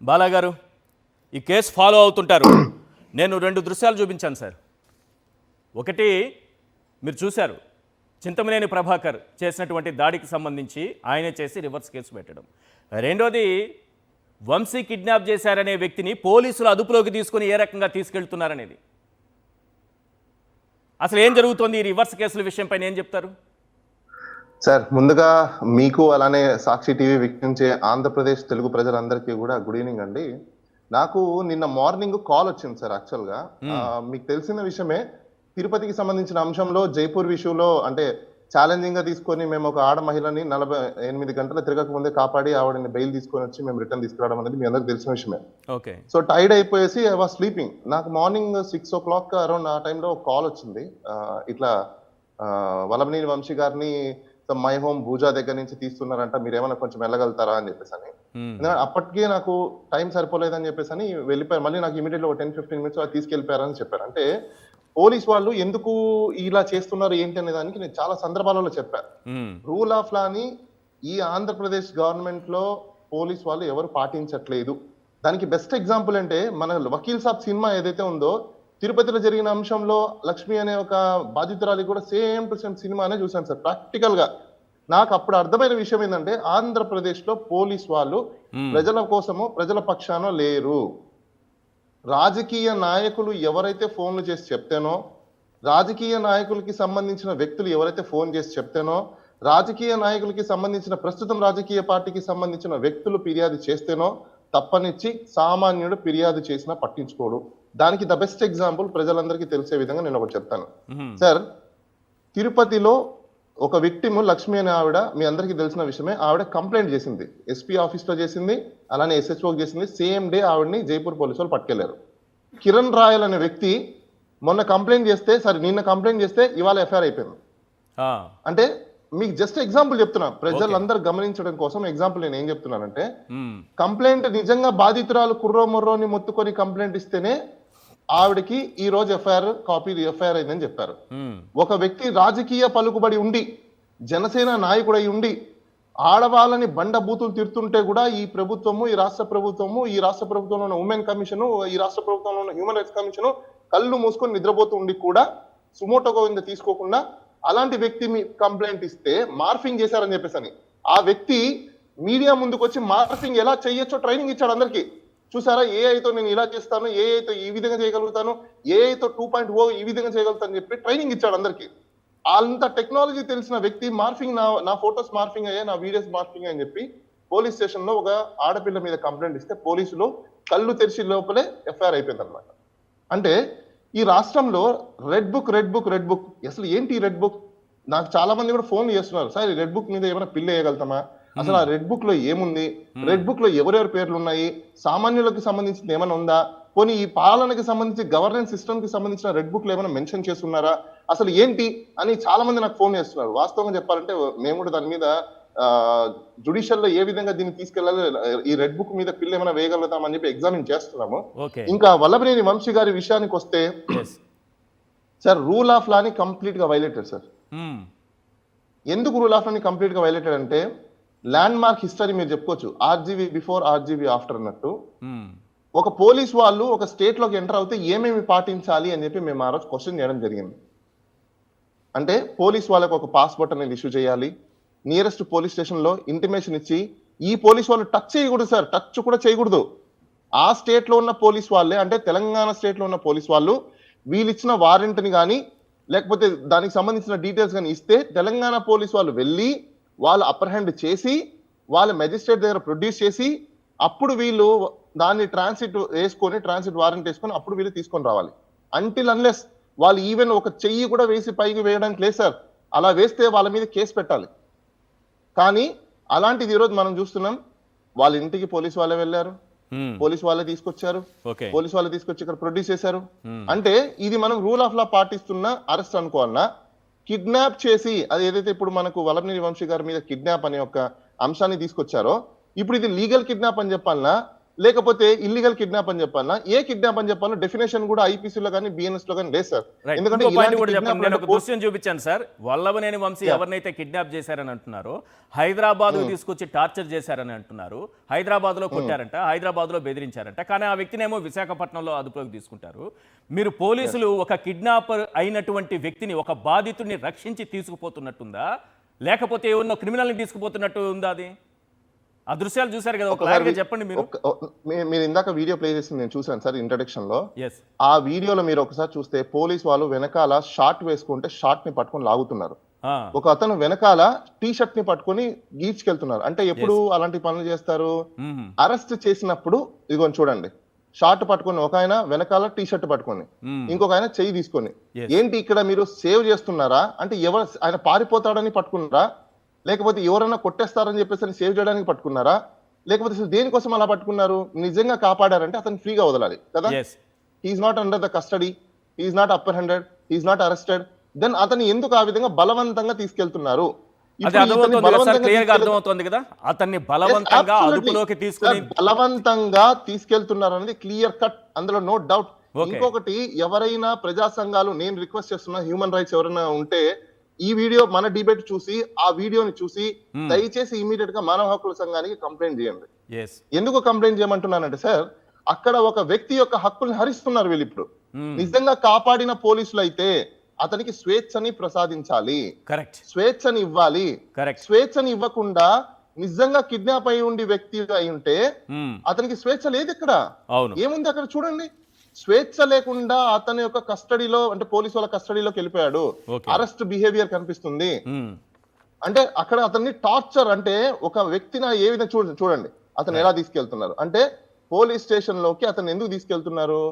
బాలాగారు ఈ case follow అవుతుంటారు. నేను 2 దృశ్యాలు చూపించాను సార్. ఒకటి మీరు చూశారు, చింతమనేని ప్రభాకర్ చేసినటువంటి దాడికి సంబంధించి ఆయనే చేసి రివర్స్ కేసు పెట్టడం. రెండోది వంశీ కిడ్నాప్ చేశారనే వ్యక్తిని పోలీసులు అదుపులోకి తీసుకొని ఏ రకంగా తీసుకెళ్తున్నారనేది. అసలు ఏం జరుగుతోంది ఈ రివర్స్ కేసుల విషయంపైన ఏం చెప్తారు సార్? ముందుగా మీకు అలానే సాక్షి టీవీ వీక్షించే ఆంధ్రప్రదేశ్ తెలుగు ప్రజలందరికీ కూడా గుడ్ ఈవినింగ్ అండి. నాకు నిన్న మార్నింగ్ కాల్ వచ్చింది సార్. యాక్చువల్గా మీకు తెలిసిన విషయమే, తిరుపతికి సంబంధించిన అంశంలో జైపూర్ విషయంలో అంటే ఛాలెంజింగ్ గా తీసుకొని మేము ఒక ఆడ మహిళని 48 గంటలు తిరగక ముందే కాపాడి ఆవిడని బెయిల్ తీసుకొని వచ్చి మేము రిటర్న్ తీసుకురావడం అనేది మీ అందరికి తెలిసిన విషయమే. ఓకే. సో టైర్డ్ అయిపోయేసి ఐ వాస్ స్లీపింగ్. నాకు మార్నింగ్ 6 o'clock అరౌండ్ ఆ టైంలో కాల్ వచ్చింది. ఇట్లా వల్లభనేని వంశీ గారిని మై హోమ్ భూజా దగ్గర నుంచి తీస్తున్నారంట, మీరు ఏమైనా కొంచెం వెళ్ళగలుగుతారా అని చెప్పేసి అని. అప్పటికే నాకు టైం సరిపోలేదని చెప్పేసి అని వెళ్ళిపోయారు. మళ్ళీ నాకు ఇమీడియట్లీ ఒక 10-15 minutes తీసుకెళ్ళిపోయారని చెప్పారు. అంటే పోలీస్ వాళ్ళు ఎందుకు ఇలా చేస్తున్నారు ఏంటి అనే దానికి నేను చాలా సందర్భాలలో చెప్పాను. రూల్ ఆఫ్ లాని ఈ ఆంధ్రప్రదేశ్ గవర్నమెంట్ లో పోలీస్ వాళ్ళు ఎవరు పాటించట్లేదు. దానికి బెస్ట్ ఎగ్జాంపుల్ అంటే మన వకీల్ సాబ్ సినిమా ఏదైతే ఉందో, తిరుపతిలో జరిగిన అంశంలో లక్ష్మి అనే ఒక బాధితురాలి కూడా సేమ్ టు సేమ్ సినిమానే చూశాను సార్. ప్రాక్టికల్ గా నాకు అప్పుడు అర్థమైన విషయం ఏంటంటే, ఆంధ్రప్రదేశ్ లో పోలీస్ వాళ్ళు ప్రజల కోసమో ప్రజల పక్షానో లేరు. రాజకీయ నాయకులు ఎవరైతే ఫోన్లు చేసి చెప్తేనో, రాజకీయ నాయకులకి సంబంధించిన వ్యక్తులు ఎవరైతే ఫోన్ చేసి చెప్తేనో, రాజకీయ నాయకులకి సంబంధించిన ప్రస్తుతం రాజకీయ పార్టీకి సంబంధించిన వ్యక్తులు ఫిర్యాదు చేస్తేనో తప్పనిచ్చి సామాన్యుడు ఫిర్యాదు చేసినా పట్టించుకోడు. దానికి ద బెస్ట్ ఎగ్జాంపుల్ ప్రజలందరికీ తెలిసే విధంగా నేను ఒకటి చెప్తాను సార్. తిరుపతిలో ఒక విక్టిమ్ లక్ష్మి అనే ఆవిడ, మీ అందరికీ తెలిసిన విషయమే, ఆవిడ కంప్లైంట్ చేసింది. ఎస్పీ ఆఫీస్ లో చేసింది, అలానే SHOకి చేసింది. సేమ్ డే ఆవిడని జైపూర్ పోలీసు వాళ్ళు పట్టుకెళ్లారు. కిరణ్ రాయల్ అనే వ్యక్తి మొన్న కంప్లైంట్ చేస్తే, సరే నిన్న కంప్లైంట్ చేస్తే ఇవాళ FIR అయిపోయింది. అంటే మీకు జస్ట్ ఎగ్జాంపుల్ చెప్తున్నా, ప్రజలందరూ గమనించడం కోసం ఎగ్జాంపుల్ నేను ఏం చెప్తున్నానంటే, కంప్లైంట్ నిజంగా బాధితురాలు కుర్రో మొర్రోని మొత్తుకొని కంప్లైంట్ ఇస్తేనే ఆవిడకి ఈ రోజు FIR అయిందని చెప్పారు. ఒక వ్యక్తి రాజకీయ పలుకుబడి ఉండి, జనసేన నాయకుడై ఉండి, ఆడవాళ్ళని బండ బూతులు తిరుతుంటే కూడా ఈ ప్రభుత్వము, ఈ రాష్ట్ర ప్రభుత్వంలో ఉన్న ఉమెన్ కమిషన్, ఈ రాష్ట్ర ప్రభుత్వంలో ఉన్న హ్యూమన్ రైట్స్ కమిషన్ కళ్ళు మూసుకొని నిద్రపోతూ ఉండి కూడా సుమోటోగా తీసుకోకుండా అలాంటి వ్యక్తి మీ కంప్లైంట్ ఇస్తే మార్ఫింగ్ చేశారని చెప్పేసి ఆ వ్యక్తి మీడియా ముందుకు వచ్చి మార్ఫింగ్ ఎలా చేయొచ్చో ట్రైనింగ్ ఇచ్చాడు అందరికీ. చూసారా, ఏఐతో నేను ఇలా చేస్తాను, ఏఐతో ఈ విధంగా చేయగలుగుతాను, ఏఐతో 2.0 ఈ విధంగా చేయగలుగుతాను చెప్పి ట్రైనింగ్ ఇచ్చాడు అందరికీ. అంత టెక్నాలజీ తెలిసిన వ్యక్తి మార్ఫింగ్, నా ఫొటోస్ మార్ఫింగ్ అయ్యాయి, నా వీడియోస్ మార్ఫింగ్ అని చెప్పి పోలీస్ స్టేషన్ లో ఒక ఆడపిల్ల మీద కంప్లైంట్ ఇస్తే పోలీసులు కళ్ళు తెరిచి లోపలే FIR అయిపోయింది అనమాట. అంటే ఈ రాష్ట్రంలో రెడ్ బుక్ అసలు ఏంటి రెడ్ బుక్? నాకు చాలా మంది కూడా ఫోన్ చేస్తున్నారు, సార్ ఈ రెడ్ బుక్ మీద ఏమైనా పిల్ వేయగలుగుతామా, అసలు ఆ రెడ్ బుక్ లో ఏముంది, రెడ్ బుక్ లో ఎవరెవరి పేర్లు ఉన్నాయి, సామాన్యులకు సంబంధించింది ఏమైనా ఉందా, పోనీ ఈ పాలనకి సంబంధించి గవర్నెన్స్ సిస్టమ్ కి సంబంధించిన రెడ్ బుక్ లో ఏమైనా మెన్షన్ చేస్తున్నారా, అసలు ఏంటి అని చాలా మంది నాకు ఫోన్ చేస్తున్నారు. వాస్తవంగా చెప్పాలంటే మేము కూడా దాని మీద జుడిషియల్ లో ఏ విధంగా దీన్ని తీసుకెళ్లాలి, ఈ రెడ్ బుక్ మీద పిల్లు ఏమైనా వేయగలుగుతామని చెప్పి ఎగ్జామిన్ చేస్తున్నాము. ఇంకా వల్లభనేని వంశీ గారి విషయానికి వస్తే సార్, రూల్ ఆఫ్ లాని కంప్లీట్ గా వైలేటెడ్ సార్. ఎందుకు రూల్ ఆఫ్ లాని కంప్లీట్ గా వైలేటెడ్ అంటే, ల్యాండ్ మార్క్ హిస్టరీ మీరు చెప్పుకోవచ్చు, RGV బిఫోర్ RGV ఆఫ్టర్ అన్నట్టు. ఒక పోలీస్ వాళ్ళు ఒక స్టేట్ లోకి ఎంటర్ అవుతే ఏమేమి పాటించాలి అని చెప్పి మేము ఆ రోజు క్వశ్చన్ చేయడం జరిగింది. అంటే పోలీస్ వాళ్ళకి ఒక పాస్పోర్ట్ అనేది ఇష్యూ చేయాలి, నియరెస్ట్ పోలీస్ స్టేషన్ లో ఇంటిమేషన్ ఇచ్చి, ఈ పోలీస్ వాళ్ళు టచ్ చేయకూడదు సార్, టచ్ కూడా చేయకూడదు. ఆ స్టేట్ లో ఉన్న పోలీస్ వాళ్ళే, అంటే తెలంగాణ స్టేట్ లో ఉన్న పోలీస్ వాళ్ళు వీళ్ళిచ్చిన వారెంట్ ని కానీ లేకపోతే దానికి సంబంధించిన డీటెయిల్స్ కానీ ఇస్తే తెలంగాణ పోలీస్ వాళ్ళు వెళ్ళి వాళ్ళు అప్రహెండ్ చేసి వాళ్ళ మెజిస్ట్రేట్ దగ్గర ప్రొడ్యూస్ చేసి అప్పుడు వీళ్ళు దాన్ని ట్రాన్సిట్ వారెంట్ వేసుకొని అప్పుడు వీళ్ళు తీసుకొని రావాలి. అంటిల్ అన్లెస్ వాళ్ళు ఈవెన్ ఒక చెయ్యి కూడా వేసి పైకి వేయడానికి లేదు సార్. అలా వేస్తే వాళ్ళ మీద కేసు పెట్టాలి. కానీ అలాంటిది ఈరోజు మనం చూస్తున్నాం, వాళ్ళ ఇంటికి పోలీసు వాళ్ళే వెళ్ళారు, పోలీసు వాళ్ళే తీసుకొచ్చారు, పోలీసు వాళ్ళే తీసుకొచ్చి ఇక్కడ ప్రొడ్యూస్ చేశారు. అంటే ఇది మనం రూల్ ఆఫ్ లా పాటిస్తున్న అరెస్ట్ అనుకోవాలన్నా, కిడ్నాప్ చేసి, అది ఏదైతే ఇప్పుడు మనకు వల్లభనేని వంశీ గారి మీద కిడ్నాప్ అనే ఒక అంశాన్ని తీసుకొచ్చారో, ఇప్పుడు ఇది లీగల్ కిడ్నాప్ అని చెప్పాలన్నా, లేకపోతే ఇల్లీగల్ కిడ్నాప్ అని చెప్పాలా, ఏ కిడ్నాప్ అని చెప్పాలో డెఫినేషన్ కూడా IPC లో కానీ BNS లో కానీ లేదు సార్. రైట్. ఎందుకంటే ఇంకో పాయింట్ ఇలాంటి కూడా చెప్పండి. kidnap నేను అంటే ఒక దృశ్యం చూపించాను సార్. వల్లభనేని వంశీ ఎవరినైతే కిడ్నాప్ చేశారని అంటున్నారో హైదరాబాద్ తీసుకొచ్చి టార్చర్ చేశారని అంటున్నారు. హైదరాబాద్ లో కొట్టారంట, హైదరాబాద్ లో బెదిరించారంట. కానీ ఆ వ్యక్తినేమో విశాఖపట్నంలో అదుపులోకి తీసుకుంటారు. మీరు పోలీసులు ఒక కిడ్నాపర్ అయినటువంటి వ్యక్తిని, ఒక బాధితుడిని రక్షించి తీసుకుపోతున్నట్టుందా, లేకపోతే ఎవరినో క్రిమినల్ని తీసుకుపోతున్నట్టు ఉందా? అది ఆ దృశ్యాలు చూశారు కదా, ఒక లాగా చెప్పండి మీరు. మీరు ఇందాక వీడియో ప్లే చేసింది నేను చూసాను సార్ ఇంట్రడక్షన్ లో. ఎస్, ఆ వీడియోలో మీరు ఒకసారి చూస్తే పోలీస్ వాళ్ళు వెనకాల షార్ట్ వేసుకుంటే షార్ట్ ని పట్టుకొని లాగుతున్నారు. ఒక అతను వెనకాల టీ షర్ట్ ని పట్టుకొని గీడ్చుకెళ్తున్నారు. అంటే ఎప్పుడు అలాంటి పనులు చేస్తారు? అరెస్ట్ చేసినప్పుడు ఇదిగోని చూడండి, షార్ట్ పట్టుకొని ఒక ఆయన వెనకాల టీ షర్ట్ పట్టుకొని, ఇంకొక ఆయన చెయ్యి తీసుకొని, ఏంటి ఇక్కడ మీరు సేవ్ చేస్తున్నారా? అంటే ఎవరు ఆయన పారిపోతాడని పట్టుకున్నారా, లేకపోతే ఎవరైనా కొట్టేస్తారని చెప్పేసి సేవ్ చేయడానికి పట్టుకున్నారా, లేకపోతే అసలు దేనికోసం అలా పట్టుకున్నారు? నిజంగా కాపాడారంటే అతను ఫ్రీగా వదలాలి కదా. He's not under the custody, he's not upper handed, he's not arrested. Then అతన్ని ఎందుకు ఆ విధంగా బలవంతంగా తీసుకెళ్తున్నారు? అర్థమవుతుంది కదా, అతన్ని బలవంతంగా అదుపులోకి తీసుకుని బలవంతంగా తీసుకెళ్తున్నారు అనేది క్లియర్ కట్, అందులో నో డౌట్. ఇంకొకటి, ఎవరైనా ప్రజా సంఘాలు, నేను రిక్వెస్ట్ చేస్తున్నా, హ్యూమన్ రైట్స్ ఎవరైనా ఉంటే ఈ వీడియో మన డిబేట్ చూసి ఆ వీడియోని చూసి దయచేసి ఇమీడియట్ గా మానవ హక్కుల సంఘానికి కంప్లైంట్ చేయండి. ఎందుకు కంప్లైంట్ చేయమంటున్నానంటే సార్, అక్కడ ఒక వ్యక్తి యొక్క హక్కుల్ని హరిస్తున్నారు వీళ్ళు. ఇప్పుడు నిజంగా కాపాడిన పోలీసులు అయితే అతనికి స్వేచ్ఛని ప్రసాదించాలి, స్వేచ్ఛని ఇవ్వాలి. స్వేచ్ఛని ఇవ్వకుండా నిజంగా కిడ్నాప్ అయి ఉండి వ్యక్తి అయి ఉంటే అతనికి స్వేచ్ఛ లేదు. ఇక్కడ ఏముంది అక్కడ చూడండి, స్వేచ్ఛ లేకుండా అతని యొక్క కస్టడీలో, అంటే పోలీసు వాళ్ళ కస్టడీలోకి వెళ్ళిపోయాడు. అరెస్ట్ బిహేవియర్ కనిపిస్తుంది. అంటే అక్కడ అతన్ని టార్చర్, అంటే ఒక వ్యక్తిని ఏ విధంగా చూడండి అతను ఎలా తీసుకెళ్తున్నారు. అంటే పోలీస్ స్టేషన్ లోకి అతను ఎందుకు తీసుకెళ్తున్నారు?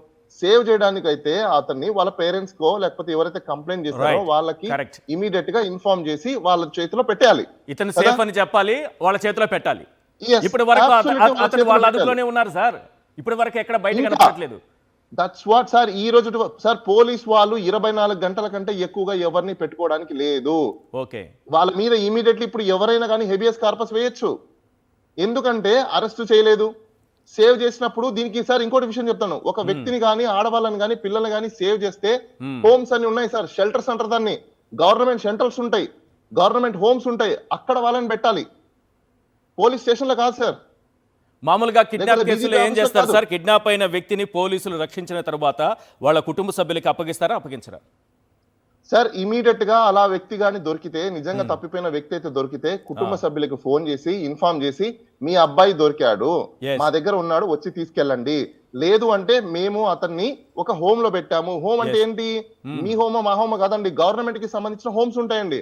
సేవ్ చేయడానికి అయితే అతన్ని వాళ్ళ పేరెంట్స్ కో లేకపోతే ఎవరైతే కంప్లైంట్ చేస్తారో వాళ్ళకి ఇమీడియట్ గా ఇన్ఫార్మ్ చేసి వాళ్ళ చేతిలో పెట్టాలి. ఇతను సేఫ్ అని చెప్పాలి, వాళ్ళ చేతిలో పెట్టాలి. ఇప్పటి వరకు అతను వాళ్ళ అదుపులోనే ఉన్నారు సార్. ఇప్పటి వరకు ఎక్కడ బయట కనపడట్లేదు. That's what sir. ఈ రోజు సార్ పోలీస్ వాళ్ళు 24 గంటల కంటే ఎక్కువగా ఎవరిని పెట్టుకోవడానికి లేదు. వాళ్ళ మీద ఇమీడియట్లీ ఇప్పుడు ఎవరైనా కానీ హెబియస్ కార్పస్ వేయొచ్చు. ఎందుకంటే అరెస్ట్ చేయలేదు, సేవ్ చేసినప్పుడు. దీనికి సార్ ఇంకోటి విషయం చెప్తాను, ఒక వ్యక్తిని కానీ, ఆడవాళ్ళని కానీ, పిల్లల్ని కానీ సేవ్ చేస్తే హోమ్స్ అన్ని ఉన్నాయి సార్, షెల్టర్స్ అంటారు దాన్ని. గవర్నమెంట్ షెల్టర్స్ ఉంటాయి, గవర్నమెంట్ హోమ్స్ ఉంటాయి, అక్కడ వాళ్ళని పెట్టాలి, పోలీస్ స్టేషన్ లో కాదు సార్. మామూలుగా కిడ్నాప్ కేసులో ఏం చేస్తారు సార్? కిడ్నాప్ అయిన వ్యక్తిని పోలీసులు రక్షించిన తర్వాత వాళ్ళ కుటుంబ సభ్యులకి అప్పగిస్తారా, అప్పగించరా? సార్ ఇమీడియట్ గా అలా వ్యక్తి గాని దొరికితే, నిజంగా తప్పిపోయిన వ్యక్తి అయితే దొరికితే కుటుంబ సభ్యులకు ఫోన్ చేసి ఇన్ఫార్మ్ చేసి, మీ అబ్బాయి దొరికాడు, మా దగ్గర ఉన్నాడు, వచ్చి తీసుకెళ్ళండి. లేదు అంటే మేము అతన్ని ఒక హోమ్ లో పెట్టాము. హోమ్ అంటే ఏంటి? మీ హోమో మా హోమో కాదండి, గవర్నమెంట్ కి సంబంధించిన హోమ్స్ ఉంటాయండి,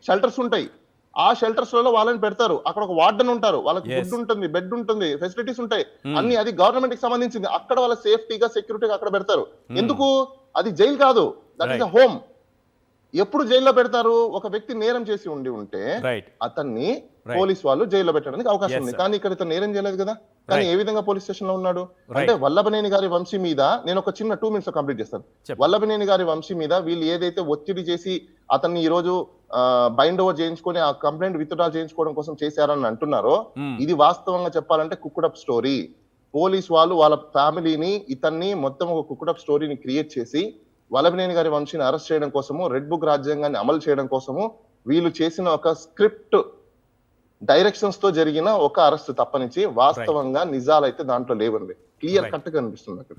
షెల్టర్స్ ఉంటాయి. ఆ షెల్టర్స్ లలో వాళ్ళని పెడతారు. అక్కడ ఒక వార్డెన్ ఉంటారు, వాళ్ళకి ఫుడ్ ఉంటుంది, బెడ్ ఉంటుంది, ఫెసిలిటీస్ ఉంటాయి అన్ని. అది గవర్నమెంట్ కి సంబంధించింది. అక్కడ వాళ్ళ సేఫ్టీగా, సెక్యూరిటీగా అక్కడ పెడతారు. ఎందుకు? అది జైలు కాదు, దట్ ఈస్ అ హోమ్. ఎప్పుడు జైల్లో పెడతారు? ఒక వ్యక్తి నేరం చేసి ఉంటే అతన్ని పోలీస్ వాళ్ళు జైల్లో పెట్టడానికి అవకాశం ఉంది. కానీ ఇక్కడ ఇతను నేరం చేయలేదు కదా, కానీ ఏ విధంగా పోలీస్ స్టేషన్ లో ఉన్నాడు అంటే, వల్లభనేని గారి వంశీ మీద, నేను ఒక చిన్న 2 minutes లో కంప్లీట్ చేస్తాను. వల్లభనేని గారి వంశీ మీద వీళ్ళు ఏదైతే ఒత్తిడి చేసి అతన్ని ఈ రోజు బైండ్ ఓవర్ చేయించుకొని ఆ కంప్లైంట్ విత్డ్రా చేయించుకోవడం కోసం చేశారని అంటున్నారో, ఇది వాస్తవంగా చెప్పాలంటే కుక్కుడప్ స్టోరీ. పోలీస్ వాళ్ళు వాళ్ళ ఫ్యామిలీని, ఇతన్ని మొత్తం ఒక కుక్కుడప్ స్టోరీని క్రియేట్ చేసి వల్లభనేని గారి వంశీని అరెస్ట్ చేయడం కోసము, రెడ్ బుక్ రాజ్యాంగాన్ని అమలు చేయడం కోసము వీళ్ళు చేసిన ఒక స్క్రిప్ట్ డైరెక్షన్స్ తో జరిగిన ఒక అరెస్ట్ తప్పనించి వాస్తవంగా నిజాలైతే దాంట్లో లేవండి. క్లియర్ కట్ గా కనిపిస్తుంది అక్కడ.